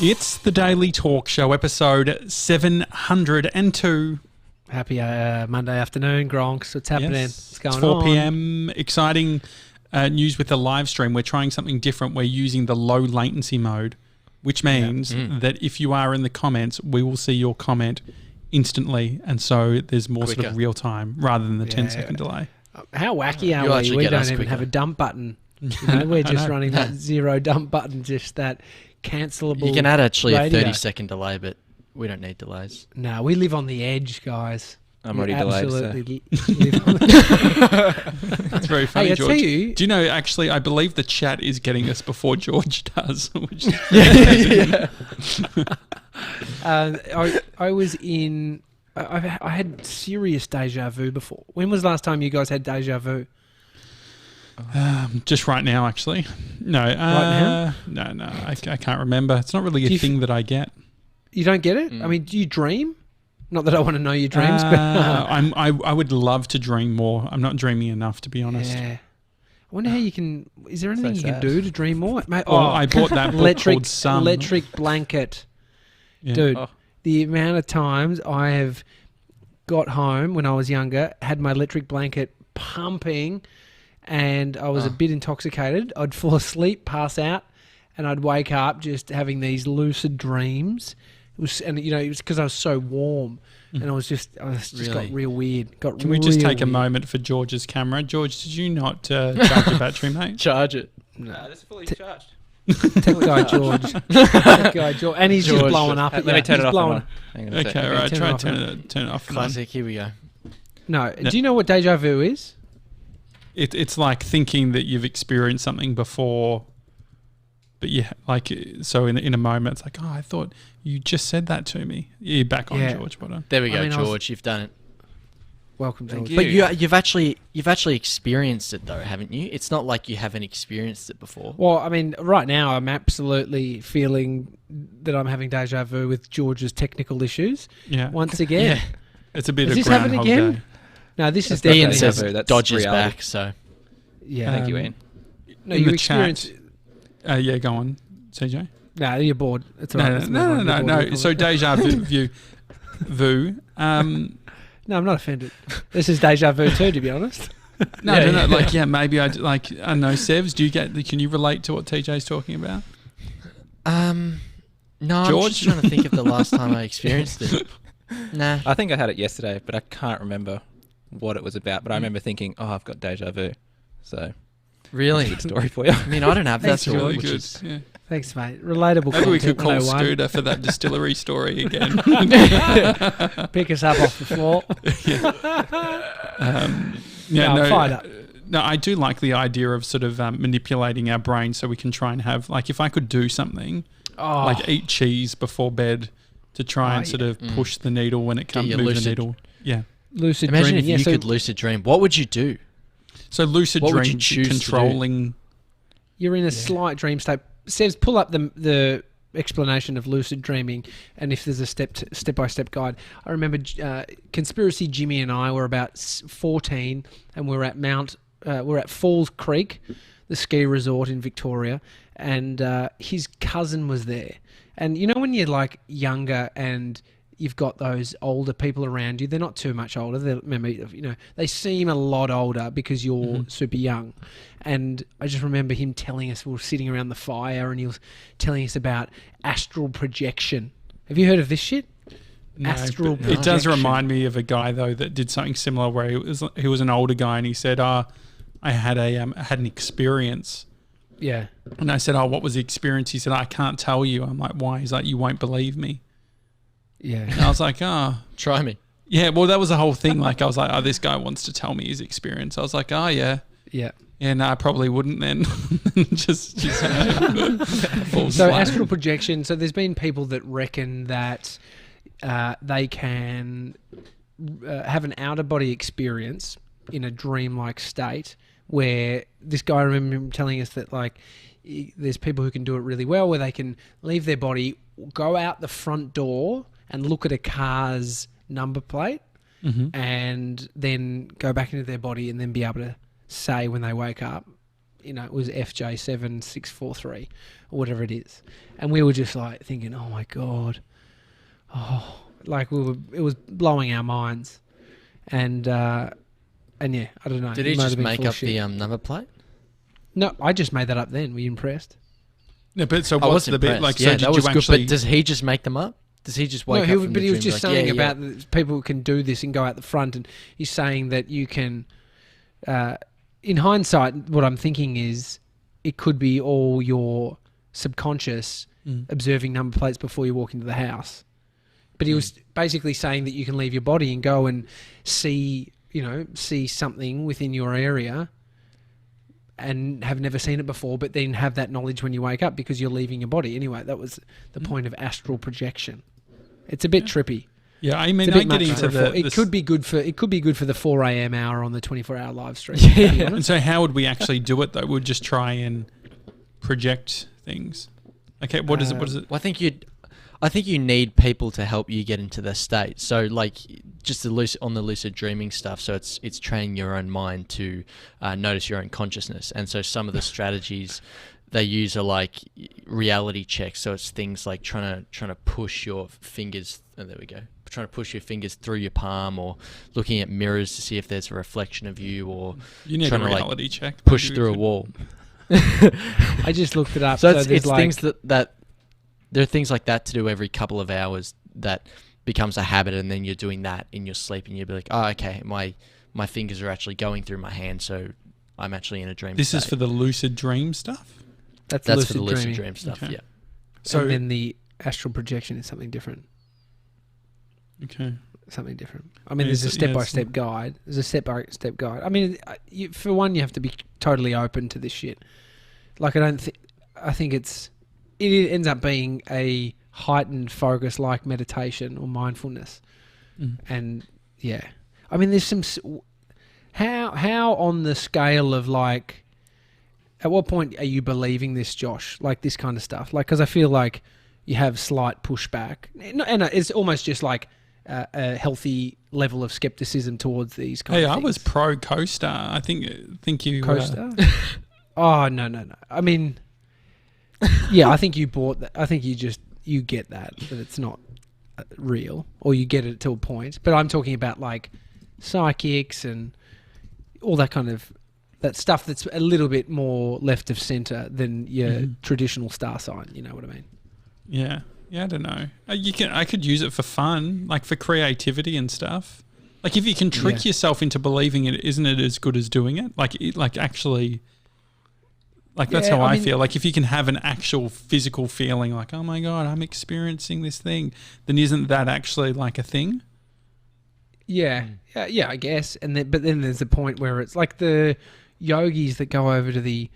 It's the Daily Talk Show, episode 702. Happy Monday afternoon, Gronks. What's happening? Yes, What's going it's 4 on? p.m. Exciting news with the live stream. We're trying something different. We're using the low latency mode, which means that if you are in the comments, we will see your comment instantly. And so there's more sort of real time rather than the 10-second delay. How wacky are we? We don't even have a dump button. You know, we're just running that zero dump button, just that cancelable. You can add actually radio. a 30-second delay, but we don't need delays. No, we live on the edge, guys. I'm already delayed. Absolutely So. That's very funny, Hey, I George. tell you, Do you know, actually, I believe the chat is getting us before George does. Which is I was in. I had serious deja vu before. When was the last time you guys had deja vu? just right now, actually. No. Right now? No. I can't remember. It's not really a thing that I get. You don't get it? I mean, do you dream? Not that I want to know your dreams, but I would love to dream more. I'm not dreaming enough, to be honest. yeah. I wonder how you can. Is there anything you can sad. do to dream more? Mate, I bought that book called Some. Electric Blanket. Yeah. Dude, Oh. the amount of times I have got home when I was younger, had my electric blanket pumping, and I was a bit intoxicated. I'd fall asleep, pass out, and I'd wake up just having these lucid dreams. It was because I was so warm, and I was just got real weird. Can we just take a moment for George's camera? George, did you not charge your battery, mate? Charge it. No, that's fully charged. Tech guy George. Tech guy George. And he's just George. blowing up. Let me turn it off. Blowing. Hang on a sec. Okay, all right. turn it Try off, turn it off. Classic. Here we go. No. Do you know what deja vu is? It's like thinking that you've experienced something before, but so in a moment, it's like, oh, I thought you just said that to me. You're back on, George. Well done. There we go, mean, George. You've done it. Welcome, George. you. But you've actually experienced it though, haven't you? It's not like you haven't experienced it before. Well, I mean, right now I'm absolutely feeling that I'm having deja vu with George's technical issues. Yeah. Once again. Yeah. It's a bit Is of this happening Groundhog again? Day. No, this is Ian definitely says Deja vu, that's Dodge is reality. back, so yeah. Thank you, Ian. No, in you the chat. experience. Yeah, go on, CJ. No, you're bored. It's all right. Let's move on. You're No. bored. So deja vu. No, I'm not offended. This is deja vu too, to be honest. No. Like, maybe I don't know. Sevs, can you relate to what TJ's talking about? no, George? I'm just trying to think of the last time I experienced it. Nah. I think I had it yesterday, but I can't remember what it was about. But I remember thinking, oh, I've got deja vu. So, Really? good story for you. I mean, I don't have that Thanks, sort, Really which good. is Yeah. Thanks, mate. Relatable Maybe we could content, call 101. Scooter for that distillery story again. Pick us up off the floor. I'm fired up. No, I do like the idea of sort of manipulating our brain so we can try and have, like, if I could do something, like eat cheese before bed to try and sort of push the needle when it comes, your move the lucid- needle. Yeah. Lucid Imagine dreaming. if you could lucid dream. What would you do? So lucid What would you dream choose to do? controlling. You're in a slight dream state. Says pull up the explanation of lucid dreaming, and if there's a step-by-step guide. I remember Conspiracy Jimmy and I were about 14, and we're at Falls Creek, the ski resort in Victoria, and his cousin was there. And you know when you're like younger and you've got those older people around you, they're not too much older. They seem a lot older because you're super young. And I just remember him telling us, we were sitting around the fire and he was telling us about astral projection. Have you heard of this shit? No, Astral but it does projection. remind me of a guy though that did something similar where he was an older guy and he said, I had an experience. Yeah. And I said, what was the experience? He said, I can't tell you. I'm like, why? He's like, you won't believe me. Yeah. And I was like, Try me. yeah, well, that was the whole thing. Like, I was like, this guy wants to tell me his experience. I was like, yeah. Yeah. Yeah, no, I probably wouldn't then. just fall So flat. astral projection. So there's been people that reckon that they can have an outer body experience in a dream-like state. Where this guy, I remember him telling us that like there's people who can do it really well, where they can leave their body, go out the front door, and look at a car's number plate, and then go back into their body, and then be able to say when they wake up it was FJ7643 or whatever it is. And we were just like thinking, oh my God. Oh, like it was blowing our minds. And yeah, I don't know. Did he just make up the number plate? No, I just made that up then. Were you impressed? No, but so what's the bit like? Yeah, so that was good. But does he just make them up? Does he just wake up from the dream? He was just saying about that people can do this and go out the front, and he's saying that you can. In hindsight, what I'm thinking is it could be all your subconscious observing number plates before you walk into the house. But he was basically saying that you can leave your body and go and see something within your area and have never seen it before, but then have that knowledge when you wake up because you're leaving your body. Anyway, that was the point of astral projection. It's a bit trippy. Yeah, I mean, I get into it could be good for the 4 a.m. hour on the 24-hour live stream. Yeah. And so how would we actually do it though? We'd just try and project things. Okay, what is it? Well, I think you need people to help you get into the state. So, like, just the lucid dreaming stuff. So it's training your own mind to notice your own consciousness. And so some of the strategies they use are like reality checks. So it's things like trying to push your fingers. Oh, there we go. Trying to push your fingers through your palm, or looking at mirrors to see if there's a reflection of you, or you need a reality check. Push through a wall. I just looked it up. So it's like things that there are things like that to do every couple of hours that becomes a habit, and then you're doing that in your sleep, and you'll be like, oh, okay, my fingers are actually going through my hand, so I'm actually in a dream This state. is for the lucid dream stuff? That's for the lucid dream stuff, okay. Yeah. So and then the astral projection is something different. Okay. Something different. I mean, there's a step-by-step guide. There's a step-by-step guide. I mean, for one, you have to be totally open to this shit. Like, I think it ends up being a heightened focus like meditation or mindfulness. And yeah, I mean, there's some, how on the scale of like, at what point are you believing this, Josh? Like this kind of stuff? Like, cause I feel like you have slight pushback, and it's almost just like a healthy level of skepticism towards these kind of things. I was pro co-star. I think you co-star. Oh no. I mean, yeah, I think you bought that. I think you get that it's not real, or you get it to a point. But I'm talking about like psychics and all that kind of that stuff that's a little bit more left of center than your traditional star sign. You know what I mean? Yeah. Yeah, I don't know. I could use it for fun, like for creativity and stuff. Like if you can trick yourself into believing it, isn't it as good as doing it? Like actually, like that's how I feel. Like if you can have an actual physical feeling, like oh my God, I'm experiencing this thing, then isn't that actually like a thing? Yeah, I guess. But then there's a point where it's like the yogis that go over to the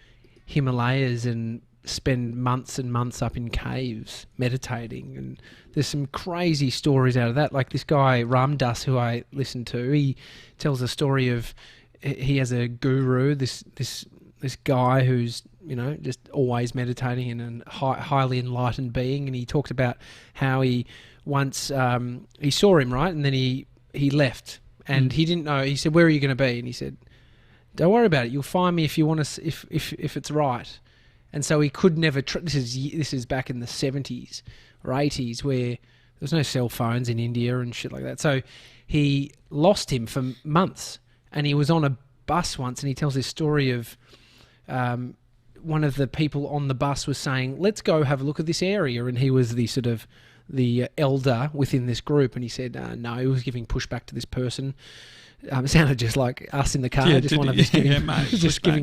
Himalayas and spend months and months up in caves meditating, and there's some crazy stories out of that. Like this guy Ram Dass, who I listened to, he tells a story of he has a guru, this guy who's just always meditating and a highly enlightened being, and he talked about how he once he saw him, right, and then he left, and he didn't know. He said, "Where are you going to be?" And he said, "Don't worry about it. You'll find me if you want to. If it's right." And so he could never. This is back in the 70s or 80s, where there was no cell phones in India and shit like that. So he lost him for months, and he was on a bus once, and he tells this story of one of the people on the bus was saying, "Let's go have a look at this area," and he was the sort of the elder within this group, and he said, "No," he was giving pushback to this person. It sounded just like us in the car, giving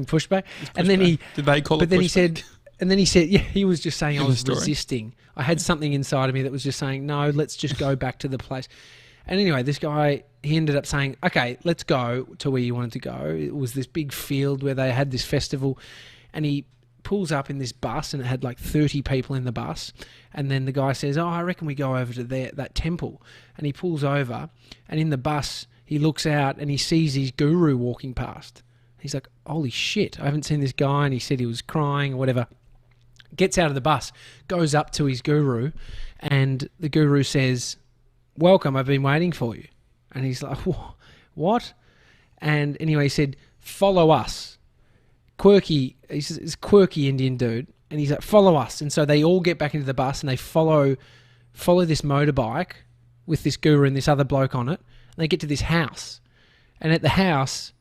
pushback. And then did they call it? But then he said, yeah, he was just saying I was resisting. I had something inside of me that was just saying, no, let's just go back to the place. And anyway, this guy, he ended up saying, okay, let's go to where you wanted to go. It was this big field where they had this festival, and he pulls up in this bus, and it had like 30 people in the bus. And then the guy says, oh, I reckon we go over to that temple. And he pulls over, and in the bus, he looks out and he sees his guru walking past. He's like, holy shit, I haven't seen this guy. And he said he was crying or whatever. Gets out of the bus, goes up to his guru, and the guru says, welcome, I've been waiting for you. And he's like, what? And anyway, he said, follow us. quirky. He's this quirky Indian dude, and he's like, follow us. And so they all get back into the bus and they follow this motorbike with this guru and this other bloke on it. And they get to this house, and at the house,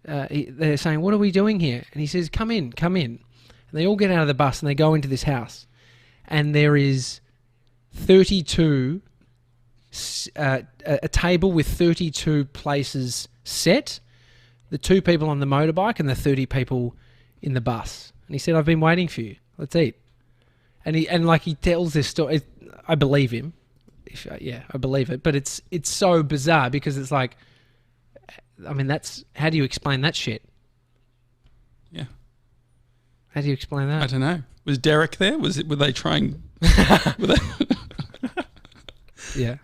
they're saying, "What are we doing here?" And he says, "Come in, come in." And they all get out of the bus and they go into this house, and there is 32. A table with 32 places set, the 2 people on the motorbike and the 30 people in the bus. And he said, "I've been waiting for you. Let's eat." And he tells this story. I believe him. I believe it. But it's so bizarre because it's like, I mean, how do you explain that shit? Yeah. How do you explain that? I don't know. Was Derek there? Were they trying? Yeah.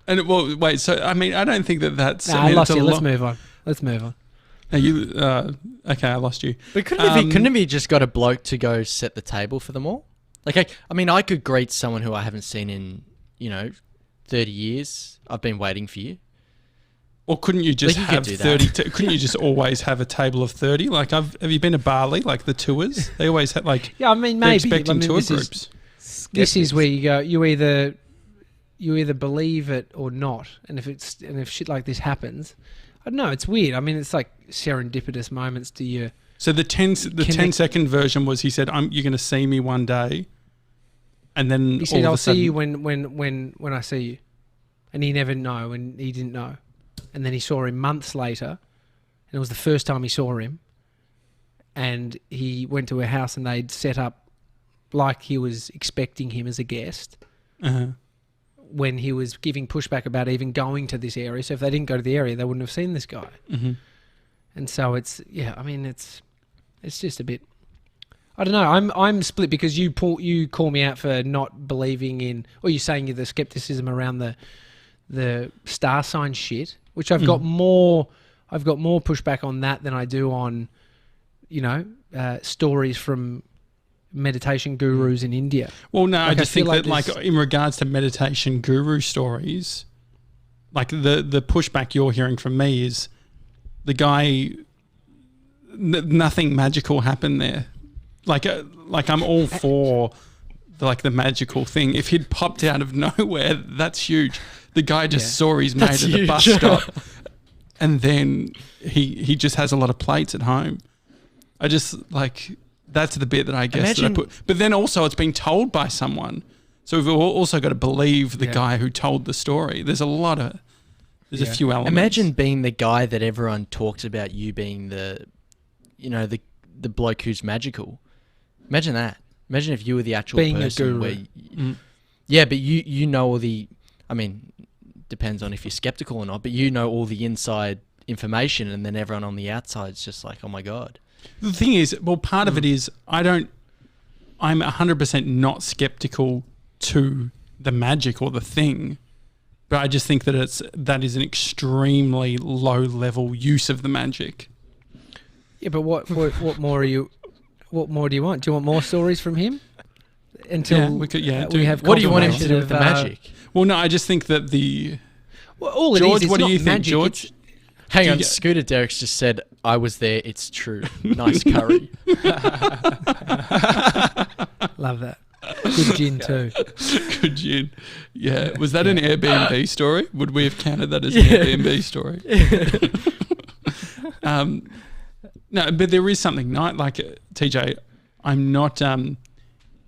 And wait. So I mean, I don't think that's. Nah, I lost you. Let's move on. Now you. Okay, I lost you. But couldn't he just got a bloke to go set the table for them all? Like, I mean, I could greet someone who I haven't seen in 30 years. I've been waiting for you. Or couldn't you just have 30? Couldn't you just always have a table of 30? Like, have you been to Bali? Like the tours, they always have like. Yeah, I mean, maybe expecting tour groups. This is where you go. You either believe it or not, and if shit like this happens, I don't know. It's weird. I mean, it's like serendipitous moments to you. So the 10-second version was he said, "You're going to see me one day," and then he said, "I'll see you when I see you," and he never know, and he didn't know, and then he saw him months later, and it was the first time he saw him, and he went to a house and they'd set up like he was expecting him as a guest. Uh-huh. When he was giving pushback about even going to this area. So if they didn't go to the area, they wouldn't have seen this guy. Mm-hmm. And so it's just a bit, I don't know. I'm split because you call me out for not believing in, or you're saying the skepticism around the star sign shit, which I've got more pushback on that than I do on, stories from meditation gurus in India. Well, no, I just think that like in regards to meditation guru stories, like the pushback you're hearing from me is the guy, nothing magical happened there. Like I'm all for the magical thing. If he'd popped out of nowhere, that's huge. The guy just saw his mate at the bus stop, and then he just has a lot of plates at home. I just like. That's the bit that I guess that I put. But then also it's been told by someone. So we've also got to believe the guy who told the story. There's a few elements. Imagine being the guy that everyone talks about, you being the bloke who's magical. Imagine that. Imagine if you were the actual being person. A guru. Yeah, but you know all the, I mean, depends on if you're skeptical or not, but you know all the inside information, and then everyone on the outside's just like, oh my God. The thing is, well, part of it is I'm 100% not skeptical to the magic or the thing, but I just think that that is an extremely low level use of the magic. Yeah, but what more do you want? Do you want more stories from him? Until we have. What do you want him to do with the magic? Well, no, I just think that all George, it's what do not you think, magic, George? Hang on, Scooter Derek's just said, I was there, it's true. Nice curry. Love that. Good gin too. Good gin. Yeah. Was that an Airbnb story? Would we have counted that as an Airbnb story? No, but there is something like TJ. I'm not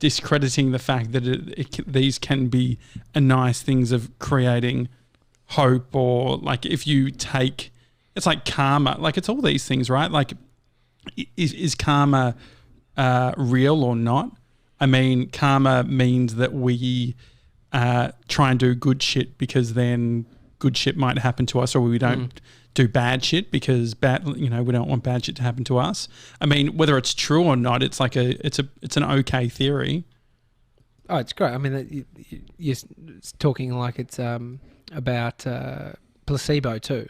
discrediting the fact that these can be a nice things of creating hope, or like if you take. It's like karma. Like it's all these things, right? Like is karma real or not? I mean, karma means that we try and do good shit because then good shit might happen to us, or we don't do bad shit because we don't want bad shit to happen to us. I mean, whether it's true or not, it's like it's an okay theory. Oh, it's great. I mean, you're talking like it's about placebo too.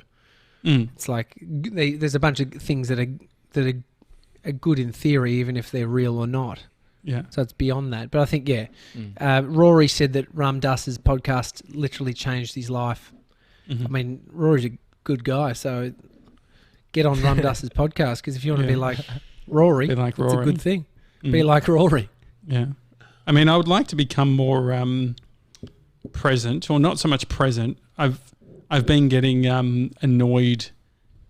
It's like there's a bunch of things that are good in theory, even if they're real or not. Yeah. So it's beyond that. But I think, Rory said that Ram Dass's podcast literally changed his life. Mm-hmm. I mean, Rory's a good guy, so get on Ram Dass's podcast, because if you want to be like Rory. Be like It's a Rory. good thing. Mm. Be like Rory. Yeah. I mean, I would like to become more present, or not so much present. I've been getting annoyed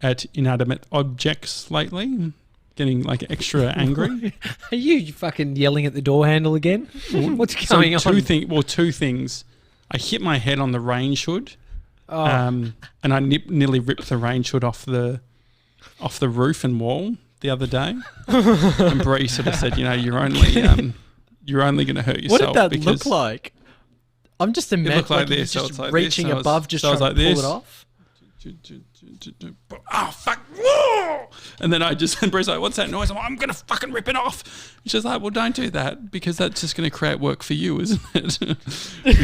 at inanimate objects lately, getting like extra angry. Are you fucking yelling at the door handle again? What's going on? Two things. I hit my head on the range hood, and I nearly ripped the range hood off the roof and wall the other day. And Bree sort of said, you're only going to hurt yourself. What did that look like? I'm just imagining looked like you this, so just it's like reaching this, so above, just trying to pull it off. Oh fuck! Whoa! And then and Bree's like, "What's that noise?" I'm gonna fucking rip it off. She's like, "Well, don't do that because that's just gonna create work for you, isn't it?"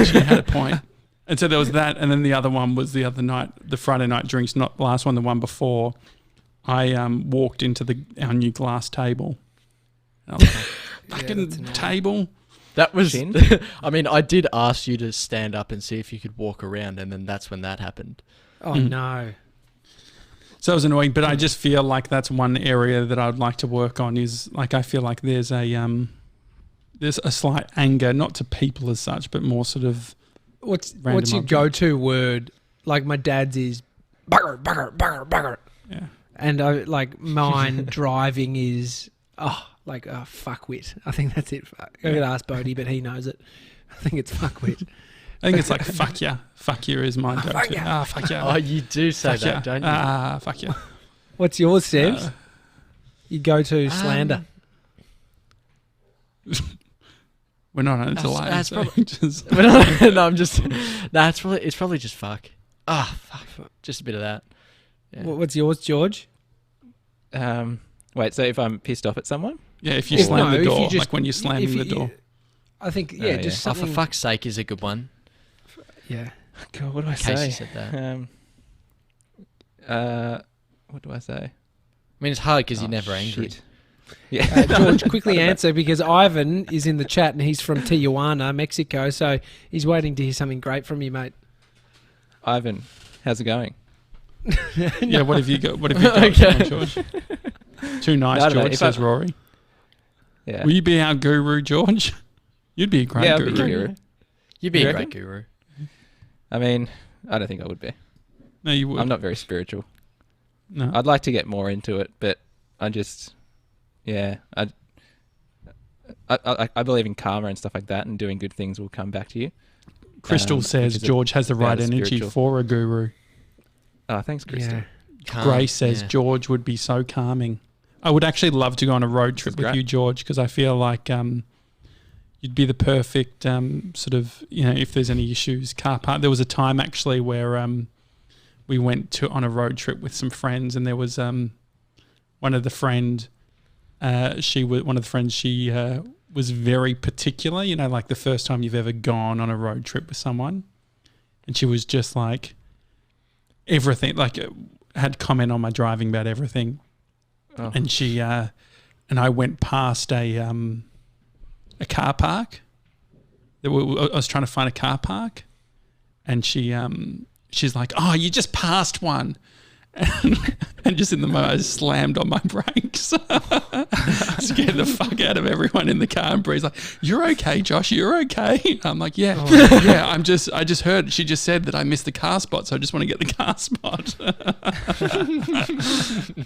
She had a point. And so there was that, and then the other one was the other night, the Friday night drinks, not the last one, the one before. I walked into our new glass table. And I was like, fucking table. That was. I mean, I did ask you to stand up and see if you could walk around, and then that's when that happened. Oh no! So it was annoying, but I just feel like that's one area that I'd like to work on. Is like I feel like there's a slight anger, not to people as such, but more sort of. What's your go-to word? Like my dad's is bugger, bugger, bugger, bugger. Yeah. And mine driving is fuckwit. I think that's it. I could ask Bodie, but he knows it. I think it's fuckwit. I think it's like fuck ya. Fuck you is my go-to. Fuck ya. Fuck ya. Oh, you do say Fuck that, ya. don't you? Fuck ya. What's yours, Sebs? You go-to slander. We're not on delay. That's so probably. just No, I'm just. Nah, it's probably just fuck. Fuck. Just a bit of that. Yeah. What's yours, George? Wait, so if I'm pissed off at someone? yeah, if you slam the if door, you just- like when you're slamming the door. I think yeah. just Oh, something. for fuck's sake is a good one. Yeah. God, what do I In case say? you said that. What do I say? I mean, it's hard because you're Oh, never angry. shit. Yeah. George, quickly answer because Ivan is in the chat and he's from Tijuana, Mexico, so he's waiting to hear something great from you, mate. Ivan, how's it going? Yeah, what have you got? What have you got, Okay. George? Too nice, No, I don't know. George, If says I- Rory. Yeah. Will you be our guru, George? You'd be a great Yeah, I'll guru. be guru. You'd be You a reckon? great guru. I mean, I don't think I would be. No, you would. I'm not very spiritual. No. I'd like to get more into it, but I just, yeah, I believe in karma and stuff like that, and doing good things will come back to you. Crystal says which is George has the right about as energy spiritual. for a guru. Oh, thanks, Krista. Yeah. Grace says Yeah. George would be so calming. I would actually love to go on a road trip with great. you, George, because I feel like you'd be the perfect sort of, if there's any issues, car park. There was a time actually where we went on a road trip with some friends, and there was one of the friends. She was very particular. Like the first time you've ever gone on a road trip with someone, and she was just like everything. Like had comment on my driving about everything. Oh. And she and I went past a car park. I was trying to find a car park, and she's like, "Oh, you just passed one," and just in the moment, I slammed on my brakes, scared the fuck out of everyone in the car. And Bree's like, "You're okay, Josh? You're okay?" I'm like, "Yeah, yeah. I just heard she just said that I missed the car spot, so I just want to get the car spot."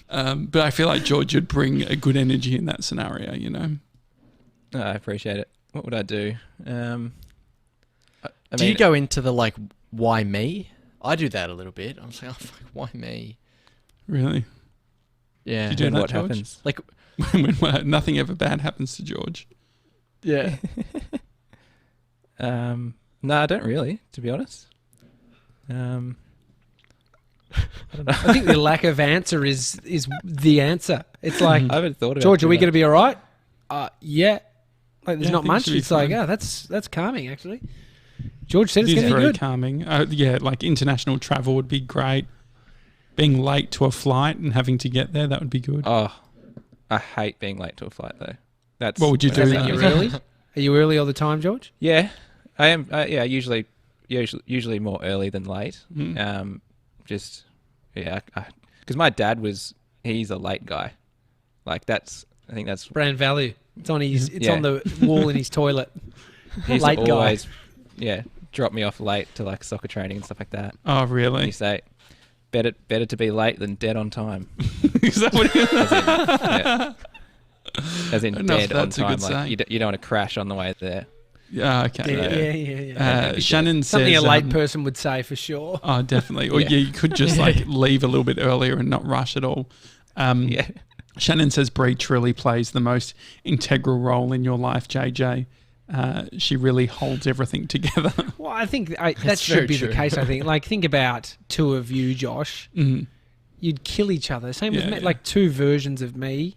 But I feel like George would bring a good energy in that scenario. Oh, I appreciate it. What would I do? Do you go into the why me? I do that a little bit. I'm just like, oh fuck, why me? Really? Yeah. Do you do then that, what George? happens? Like, when nothing ever bad happens to George. yeah. No, I don't really, to be honest. I don't know. I think the lack of answer is the answer. It's like, I haven't thought about George, it are we too going to be all right? Yeah. Like, there's Yeah, I not think it much. should be It's like, fine. that's calming, actually. George said it's It is going to be very good. calming. Yeah, like international travel would be great. Being late to a flight and having to get there, that would be good. Oh, I hate being late to a flight though. That's What would you do Are then? you early? Are you early all the time, George? Yeah, I am. Yeah, usually more early than late. Mm. Just yeah, because my dad he's a late guy. Like that's I think that's Brand value. It's on his. It's Yeah. on the wall in his toilet. he used Late to guy. always, drop me off late to like soccer training and stuff like that. Oh, And really? you say, better to be late than dead on time. Is that what As in Enough, dead on that's a time. good Like saying. you don't want to crash on the way there. Yeah, okay. Yeah. Shannon Something says... a late person would say for sure. Oh, definitely. Or Yeah. you could just like leave a little bit earlier and not rush at all. Yeah. Shannon says Brie truly plays the most integral role in your life, JJ. She really holds everything together. Well, I think that That's should very be true. the case. I think. Like, think about two of you, Josh. Mhm. You'd kill each other. Same with Yeah, me. yeah. Like two versions of me.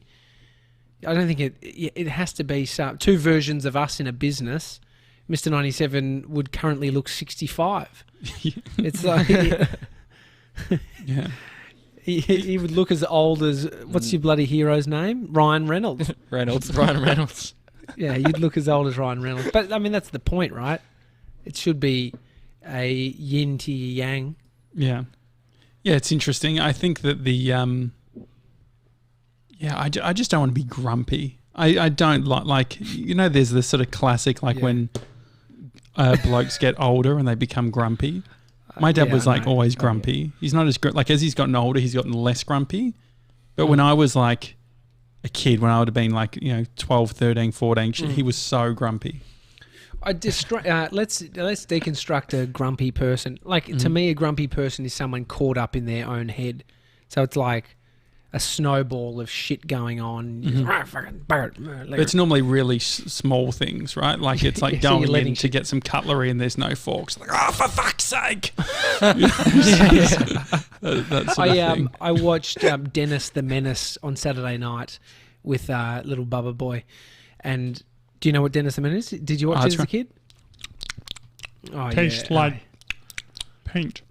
I don't think it has to be two versions of us in a business. Mr. 97 would currently look 65. It's like Yeah. he would look as old as what's your bloody hero's name? Ryan Reynolds. Reynolds. Ryan Reynolds. Yeah, you'd look as old as Ryan Reynolds. But I mean, that's the point, right? It should be a yin to your yang. Yeah. Yeah, it's interesting. I think that I just don't want to be grumpy. I don't like, there's this sort of classic, like when blokes get older and they become grumpy. My dad was I like know. always grumpy. He's not as like as he's gotten older, he's gotten less grumpy. But when I was like a kid, when I would have been like 12, 13, 14, he was so grumpy. Let's deconstruct a grumpy person. Like to me, a grumpy person is someone caught up in their own head. So it's like a snowball of shit going on. But it's normally really small things, right? Like it's like So you're going letting in to get some cutlery and there's no forks. Like, oh, for fuck's sake! That sort of thing. I watched Dennis the Menace on Saturday night with little Bubba boy. And do you know what Dennis the Menace is? Did you watch it as a kid? Oh, Tastes yeah. like paint.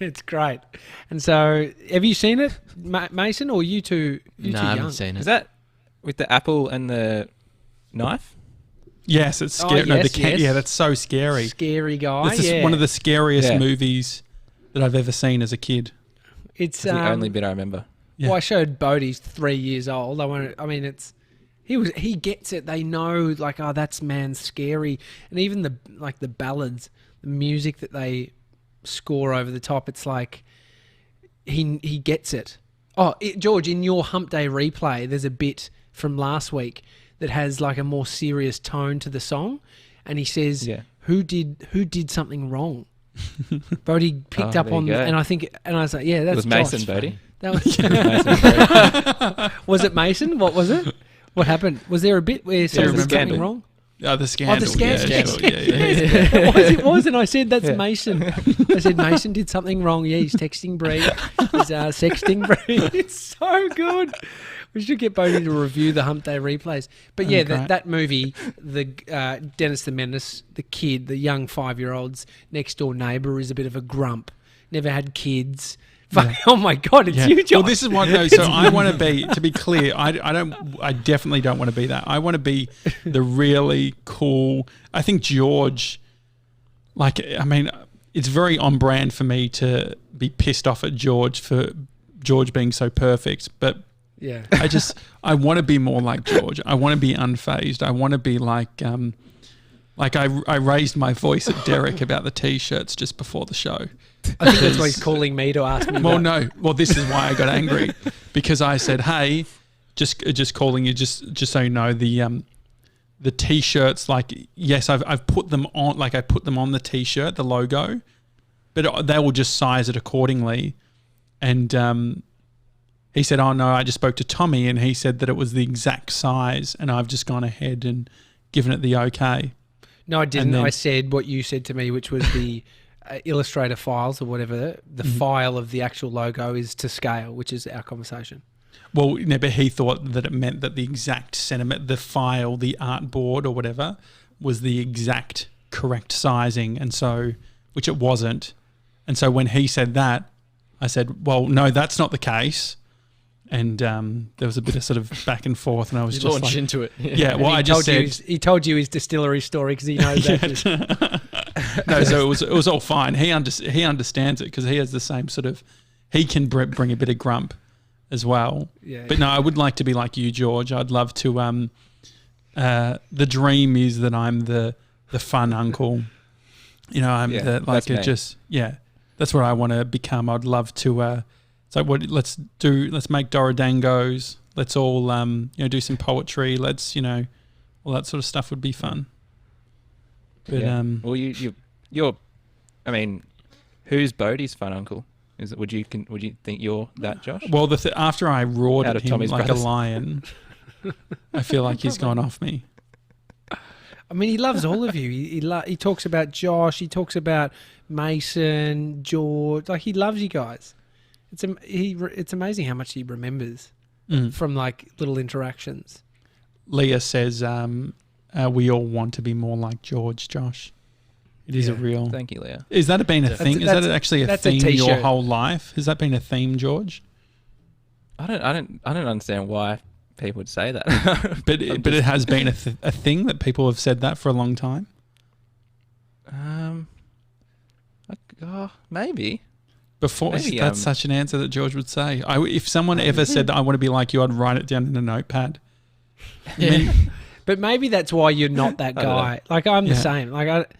It's great. And so, have you seen it, Mason, or you two? You No, too I young. haven't seen it. Is that with the apple and the knife? Yes, it's scary. yes, yes. Yeah, that's so scary. Scary guy. This is yeah. one of the scariest Yeah. movies that I've ever seen as a kid. It's That's the only bit I remember. Yeah. Well, I showed Bodie. He's 3 years old. He gets it. They know, like, oh, that's man scary. And even the ballads, the music that they score over the top, it's like he gets it. Oh, George, in your Hump Day replay, there's a bit from last week that has like a more serious tone to the song, and he says, "Who did something wrong?" Bodie picked up there you on, go. and I was like, "Yeah, that's It was Mason, Josh." Bodie. That was Mason, Bodie. Was it Mason? What was it? What happened? Was there a bit where someone did something Scandal. wrong? Oh, the scandal. scandal. Yeah, Yes. sure. Yeah. It was, and I said, that's Mason. I said, Mason did something wrong. Yeah, he's texting Bree. He's sexting Bree. It's so good. We should get Bodie to review the Hump Day replays. But yeah, great. that movie, the Dennis the Menace, the kid, the young 5-year-old's next door neighbour is a bit of a grump. Never had kids. Oh my God, it's you, John. Well, this is what. No, so I want to be. To be clear, I definitely don't want to be that. I want to be the really cool. I think George. It's very on brand for me to be pissed off at George for George being so perfect, but yeah. I want to be more like George. I want to be unfazed. I want to be like I raised my voice at Derek about the t-shirts just before the show. I think that's why he's calling me to ask me Well, about. no. Well, this is why I got angry, because I said, "Hey, just calling you, just so you know, the t-shirts. Like, yes, I've put them on. Like, I put them on the t-shirt, the logo, but they will just size it accordingly." And he said, "Oh no, I just spoke to Tommy, and he said that it was the exact size, and I've just gone ahead and given it the okay." No, I didn't. And then- I said what you said to me, which was the Illustrator files or whatever. The file of the actual logo is to scale, which is our conversation. Well, no, but he thought that it meant that the exact centimetre, the file, the artboard or whatever, was the exact correct sizing, and so, which it wasn't. And so when he said that, I said, "Well, no, that's not the case." And there was a bit of sort of back and forth, and I was You just launched like, into it. "Yeah." Well, And I just said, he told you his distillery story because he knows that. no. So it was all fine. He understands it because he has the same sort of. He can bring a bit of grump, as well. Yeah. But no, I would like to be like you, George. I'd love to. The dream is that I'm the fun uncle. You know, I'm the like that's it me. That's what I want to become. I'd love to. So let's make Dorodangos. Let's all do some poetry. Let's all that sort of stuff would be fun. But well, you're. I mean, who's Bodie's fun uncle? Is it? Would you think you're that, Josh? Well, after I roared Out at of him Tommy's like brothers. a lion, I feel like he's gone off me. I mean, he loves all of you. He talks about Josh. He talks about Mason, George. Like, he loves you guys. It's amazing how much he remembers from like little interactions. Leah says, "We all want to be more like George, Josh." It is a real. Thank you, Leah. Is that been a thing? Is that actually a theme your t-shirt. whole life? Has that been a theme, George? I don't understand why people would say that. But it has been a thing that people have said that for a long time. Maybe. Before Maybe, that's such an answer that George would say. If someone ever said that I want to be like you, I'd write it down in a notepad. Yeah. But maybe that's why you're not that I don't guy. Like, I'm the Yeah. same. Like,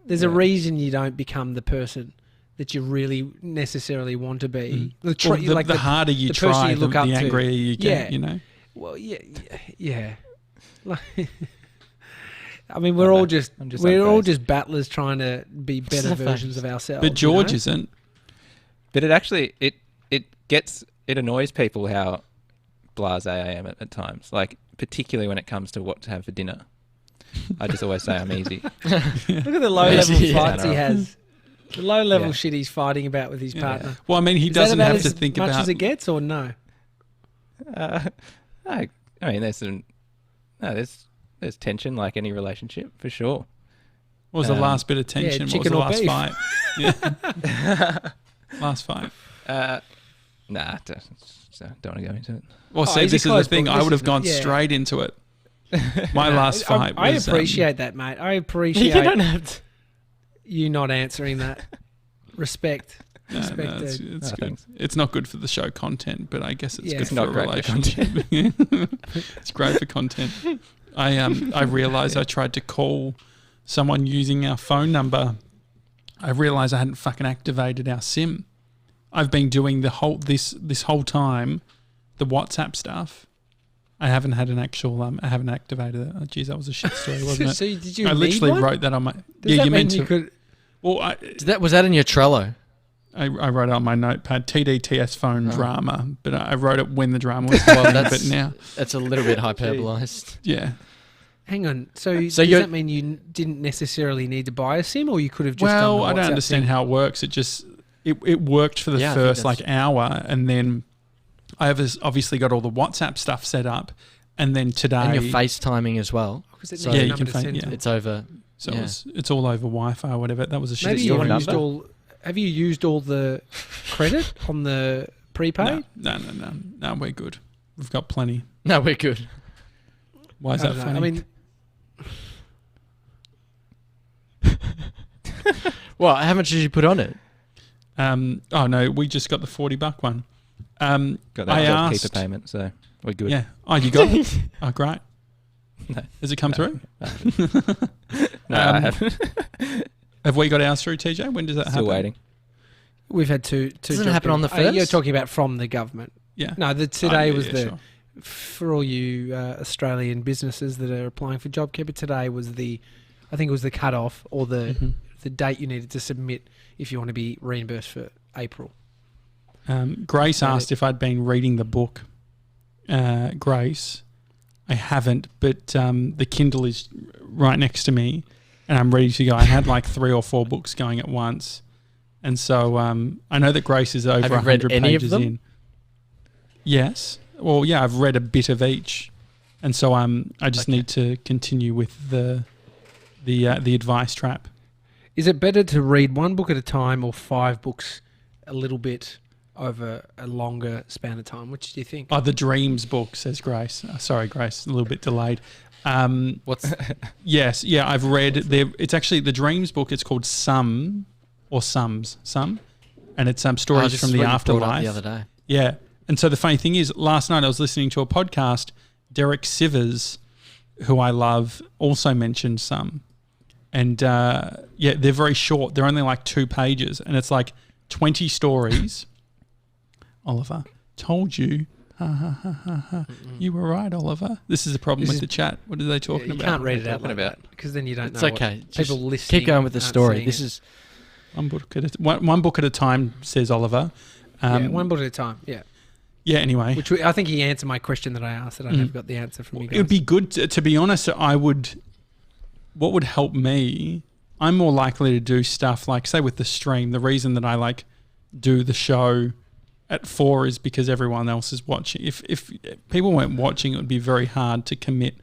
there's a reason you don't become the person that you really necessarily want to be. The harder you the person try, you look the up to. angrier you get. Yeah. Well, yeah. Like, I mean, we're all just battlers trying to be better versions of ourselves. But George isn't. But it actually it annoys people how blasé I am at times. Like, particularly when it comes to what to have for dinner. I just always say I'm easy. Look at the low-level fights he has. The low-level Yeah. shit he's fighting about with his partner. Well, I mean, he Is that doesn't about have to as think much about. as it gets, or no? I mean, there's tension like any relationship for sure. What was the last bit of tension? What was chicken the or last beef. fight? Yeah. Last fight. Nah, don't want to go into it. Well, see, he's a this is the close thing. book I would have listener. gone Yeah. straight into it. My last fight I was... appreciate that, mate. I appreciate You don't have to. you not answering that. Respect. No, Respect, it's dude. good. Thanks. It's not good for the show content, but I guess it's Yeah. good It's for not a great for relationship. It's great for content. I realised I tried to call someone using our phone number. I realised I hadn't fucking activated our SIM. I've been doing this whole time the WhatsApp stuff. I haven't had an actual I haven't activated it. Oh, geez, that was a shit story, wasn't it? So did you I need literally one? wrote that on my. Does that you mean meant you to. could? Well, Was that in your Trello? I wrote it on my notepad. TDTS phone drama, but I wrote it when the drama was Well, happening. that's But now, that's a little bit hyperbolized. yeah. Hang on. So does you're- that mean you didn't necessarily need to buy a SIM, or you could have just done Well, the I don't WhatsApp understand thing? how it works. It just it worked for the Yeah, I think first that's- like hour, and then I have obviously got all the WhatsApp stuff set up, and then today, And your FaceTiming as well. 'Cause it So- needs Yeah, a you number can to fa- send yeah. to. It's over. so Yeah. it's all over Wi-Fi or whatever. That was a shit Maybe story. you've used number? all. Have you used all the credit on the prepaid? No, we're good. We've got plenty. No, we're good. Why is I that don't know. funny? I mean, Well, how much did you put on it? oh no, we just got the $40 one. Got that I job asked. keeper payment, so we're good. Yeah. Oh, you got it? Oh, great. No. Has it come through? No, I haven't. Have we got ours through, TJ? When does that Still happen? waiting. we've had two. Doesn't job it happen on the You're first? talking about from the government. Yeah. No, today was the sure. for all you Australian businesses that are applying for JobKeeper. Today was I think it was the cut-off or Mhm. the date you needed to submit if you want to be reimbursed for April. Grace Yeah. asked if I'd been reading the book. Grace, I haven't, but the Kindle is right next to me, and I'm ready to go. I had like 3 or 4 books going at once, and so I know that Grace is over Have you read 100 any of pages them? in. Yes. Well, yeah, I've read a bit of each, and so I just need to continue with the advice trap. Is it better to read one book at a time or 5 books a little bit over a longer span of time? Which do you think? Oh, the Dreams book, says Grace. Sorry, Grace, a little bit delayed. What's Yes, yeah, I've read there. It's actually the Dreams book. It's called Some, and it's stories this from is the what you brought up afterlife. the other day? Yeah, And so the funny thing is, last night I was listening to a podcast. Derek Sivers, who I love, also mentioned some. And they're very short. They're only like 2 pages. And it's like 20 stories. Oliver, told you. Ha, ha, ha, ha, ha. You were right, Oliver. This is the problem with the chat. What are they talking about? You can't read it out Talking like about? that because then you don't It's know okay. what Just people listening. keep going with the aren't story. seeing This it. is one book at a time, says Oliver. one book at a time. Yeah. Yeah, anyway. Which I think he answered my question that I asked that I never got the answer from you guys. It would be good, to be honest, what would help me, I'm more likely to do stuff like, say with the stream, the reason that I like do the show at 4 is because everyone else is watching. If people weren't watching, it would be very hard to commit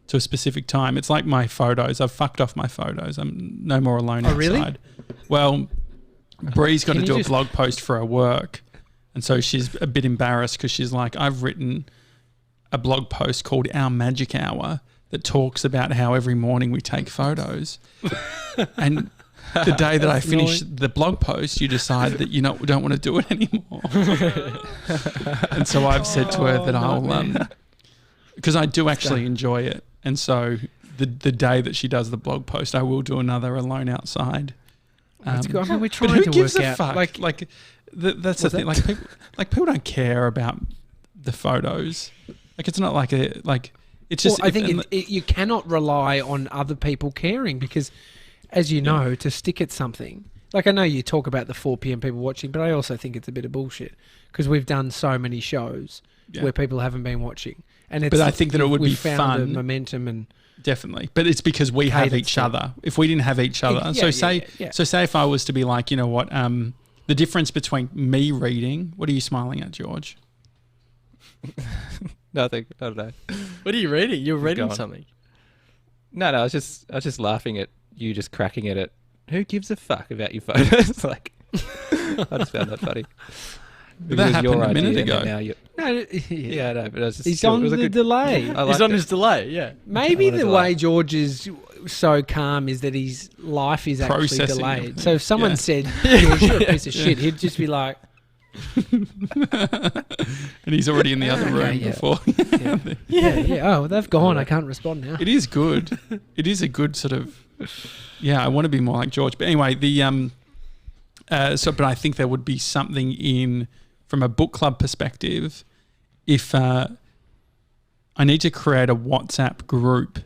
to a specific time. It's like my photos. I've fucked off my photos. I'm no more alone outside. Really? Well, Bree's got Can to you do just- a blog post for her work. And so she's a bit embarrassed because she's like, I've written a blog post called Our Magic Hour that talks about how every morning we take photos. And the day that I finish the blog post, you decide that you don't want to do it anymore. And so I've said to her that I'll, because I do actually enjoy it. And so the day that she does the blog post, I will do another Alone Outside. That's good. I mean, we're But trying who to gives work a out. fuck? Like that's the thing. that? Like people don't care about the photos. Like it's not like it's just. I think you cannot rely on other people caring because, as you know, to stick at something. Like I know you talk about the 4 p.m. people watching, but I also think it's a bit of bullshit because we've done so many shows where people haven't been watching, and it's. But I think that it would we've be found fun. a momentum and. Definitely, but it's because we have Cadence each to it. other. If we didn't have each other, so say if I was to be like, you know what, the difference between me reading. What are you smiling at, George? Nothing. I don't know. What are you reading? You're reading Go on. something. No, I was just laughing at you just cracking it at who gives a fuck about your photos? Like, I just found that funny. But that happened a minute idea, ago. and now you- Yeah, I know, but it was just He's still- on it was a the good- delay. I He's liked on it. his delay. Yeah. Maybe I wanted the to way laugh. George is so calm is that his life is actually Processing delayed. everything. So if someone Yeah. said, George, you're a piece of shit, he'd just be like, And he's already in the other room yeah. before. yeah. Oh, they've gone. I can't respond now. It is good. It is a good sort of. Yeah, I want to be more like George. But anyway, but I think there would be something in from a book club perspective. If I need to create a WhatsApp group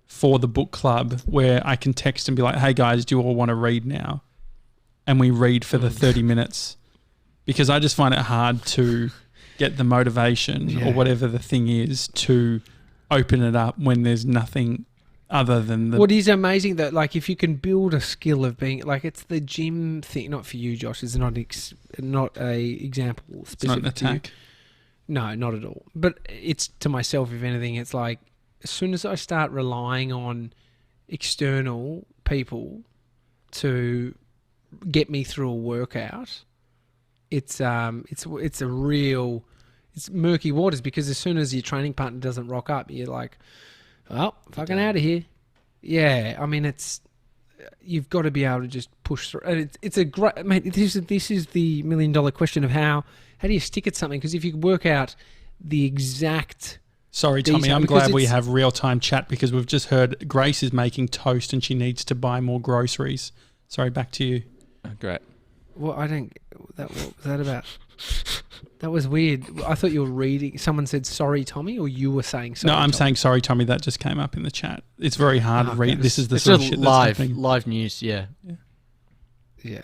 for the book club where I can text and be like, "Hey guys, do you all want to read now?" And we read for the 30 minutes, because I just find it hard to get the motivation or whatever the thing is to open it up when there's nothing other than the. What is amazing that, like, if you can build a skill of being like, it's the gym thing. Not for you, Josh. It's not not a example specific It's not an to you. attack. No, not at all. But it's to myself. If anything, it's like as soon as I start relying on external people to get me through a workout, it's murky waters, because as soon as your training partner doesn't rock up, you're like, oh, fucking out of here. Yeah, I mean, you've got to be able to just push through. And it's a great, mate. This is the $1 million question of how do you stick at something? Because if you work out the exact. Sorry, Tommy, detail, I'm because glad we it's- have real-time chat, because we've just heard Grace is making toast and she needs to buy more groceries. Sorry, back to you. Oh, great. Well, I don't. What was that about? That was weird. I thought you were reading. Someone said sorry, Tommy, or you were saying sorry. No, I'm Tommy? saying sorry, Tommy. That just came up in the chat. It's very hard to read. This is the It's sort of just shit live that's happening. live news. Yeah. Yeah.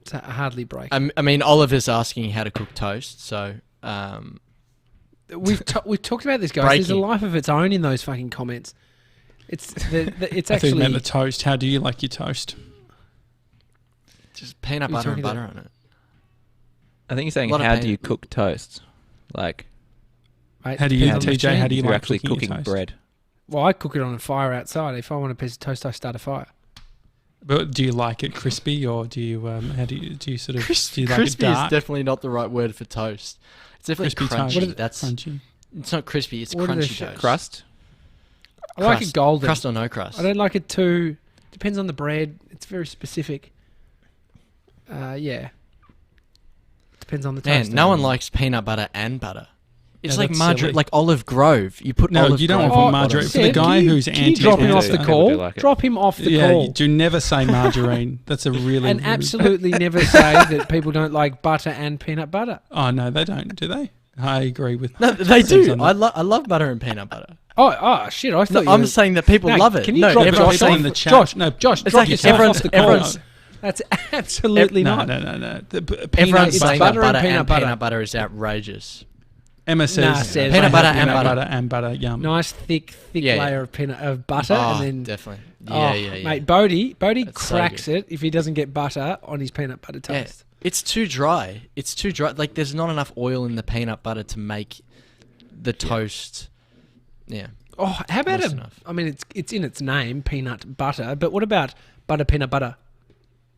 It's hardly break. I mean, Oliver's asking how to cook toast, so. We've talked about this, guys. There's a Breaking. life of its own in those fucking comments. It's it's I think actually about the toast. How do you like your toast? Just peanut You're butter and talking butter on it. I think you're saying, Lot of how pain. do you cook toast? Like, Mate, How do you, depends on the TJ? How do machine. you you're like actually cooking cooking your toast? bread. Well, I cook it on a fire outside. If I want a piece of toast, I start a fire. But do you like it crispy, or do you? How do you sort of? Do you like Crispy it is dark? definitely not the right word for toast. It's definitely Crispy toast. crunchy. What is it? That's Crunchy. It's not crispy. It's What are the crunchy sh- toast. Crust? I like it Crust. golden. Crust or no crust. I don't like it too. Depends on the bread. It's very specific. Yeah. Depends on the Man, toast. no one likes peanut butter and butter. It's Yeah, like that's margarine, silly. like Olive Grove. You put No, Olive you don't Grove want on margarine. bottom. For the guy who's can you drop him anti- off the People call? do like it. Drop him off the Yeah, call. you do never say margarine. That's a really And rude- absolutely never say that people don't like butter and peanut butter. Oh no, they don't, do they? I agree with. No, they Seems do. on I that. love butter and peanut butter. Oh shit! I thought No, I'm saying that people No, love it. Can you no, drop everyone- Josh people off in the chat- Josh, no, Josh, it's drop like yourself everyone's- off the call. everyone's- That's absolutely no, not. no. The peanut Everyone's it's saying butter that and butter peanut and butter. peanut butter is outrageous. Emma says, Nah, says Peanut I butter have and peanut butter. and butter. Yum. Nice thick Yeah, yeah. layer of butter, Oh, and then definitely. oh, Yeah. mate, Bodie That's so cracks good. it if he doesn't get butter on his peanut butter Yeah. toast. It's too dry. It's too dry. Like there's not enough oil in the peanut butter to make the toast. Yeah. Oh, how about Close a? enough. I mean, it's in its name, peanut butter. But what about butter peanut butter?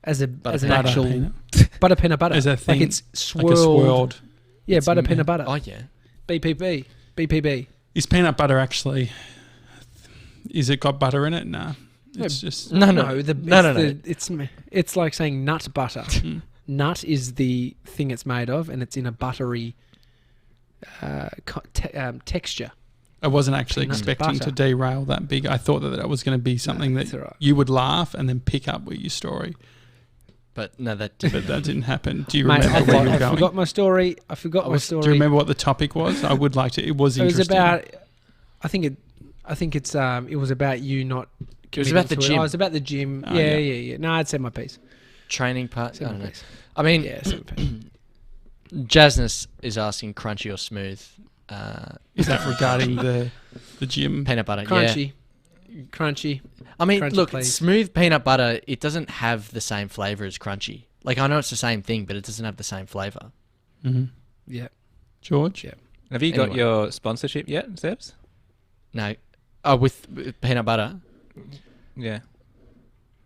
As an peanut actual peanut. butter peanut butter, As a thing, like it's like swirled. a swirled. Yeah, It's butter m- peanut butter. Oh yeah. BPB. Is peanut butter actually? Is it got butter in it? Nah. It's just No. It's like saying nut butter. Mm. Nut is the thing it's made of, and it's in a buttery texture. I wasn't actually Peanut expecting butter. to derail that big. I thought that was going to be something that's that all right. you would laugh and then pick up with your story, But no, that but didn't. that didn't happen. Do you Mate, remember where you were I going? forgot my story. I Do you remember what the topic was? I would like to. It was It was interesting. about. I think it's. It was about you not. It was about the committing to gym. Oh, it was about the gym. Oh, yeah. No, I'd say my piece. Training part. I Say my don't know. piece. I mean, Yeah, say my piece. Jasness is asking crunchy or smooth. Is that regarding the gym? Peanut butter. Crunchy. Yeah. Crunchy. I mean, Crunchy, look, please. smooth peanut butter. It doesn't have the same flavor as crunchy. Like I know it's the same thing, but it doesn't have the same flavor. Mm-hmm. Yeah. George. Yeah. Have you got Anyway. your sponsorship yet, Sebs? No. Oh, with peanut butter. Yeah.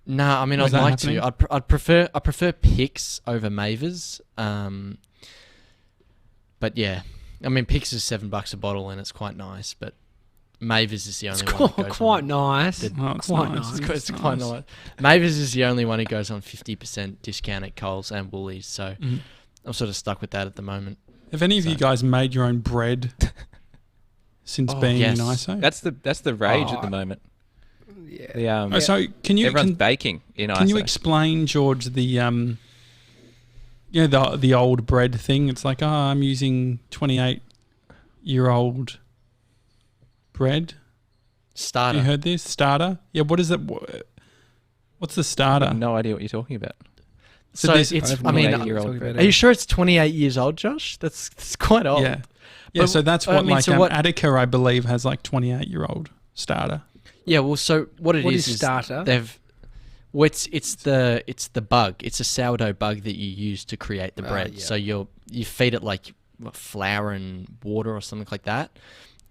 No, I mean When's I'd that like happening? to. I prefer Pix over Mavers. But yeah, I mean Pix is $7 a bottle and it's quite nice, but Mavers is the It's only one. That goes quite on. nice. Oh, it's Quite nice. nice. It's quite nice. Mavers is the only one who goes on 50% discount at Coles and Woolies, so Mhm. I'm sort of stuck with that at the moment. Have any of you So- guys made your own bread since Oh, being yes. in ISO? That's the rage at Oh, the moment. Yeah. The Oh, so can you everyone's baking in ISO. can you explain, George, the the old bread thing? It's like, I'm using 28-year-old bread. Starter. You heard this? Starter? Yeah, what is it? What's the starter? I have no idea what you're talking about. So this- it's. have I no mean, idea what you're are talking about are you sure it's 28 years old, Josh? That's quite old. Yeah. Yeah, But, so that's I what, mean, like, so what- Attica, I believe, has like 28-year-old starter. Yeah. Well, so what What is is starter? they've. Well, it's the bug. It's a sourdough bug that you use to create the bread. yeah. So you feed it like flour and water or something like that,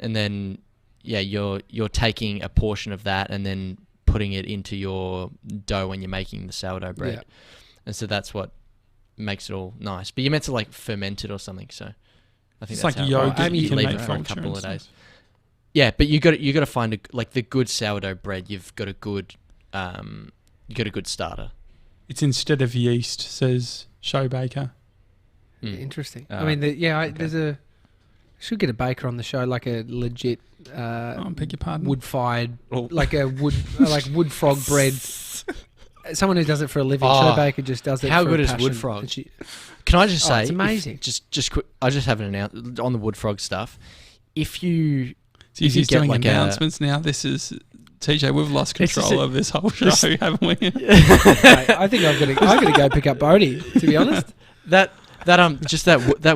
and then you're taking a portion of that and then putting it into your dough when you're making the sourdough bread, Yeah. and so that's what makes it all nice. But you're meant to like ferment it or something. So I think It's that's like how yogurt you you can leave make it for a culture couple and of days. stuff. Yeah, but you got to find the good sourdough bread. You've got a good you got a good starter. It's instead of yeast, says Show Baker. Mm. Interesting. Oh, I mean, okay. there's should get a baker on the show, like a legit I beg your pardon. wood-fired, Oh. like a wood frog bread. Someone who does it for a living. Oh, Show Baker just does it. how for good a is wood passion. frog? And she- Can I just Oh, say, it's amazing. just quick. I just have an announcement on the wood frog stuff. If you So if you he's get doing like a- announcements now. This is TJ. We've lost It's just control a- of this whole show, this- haven't we? Mate, I think I'm gonna go pick up Bodie. To be honest, that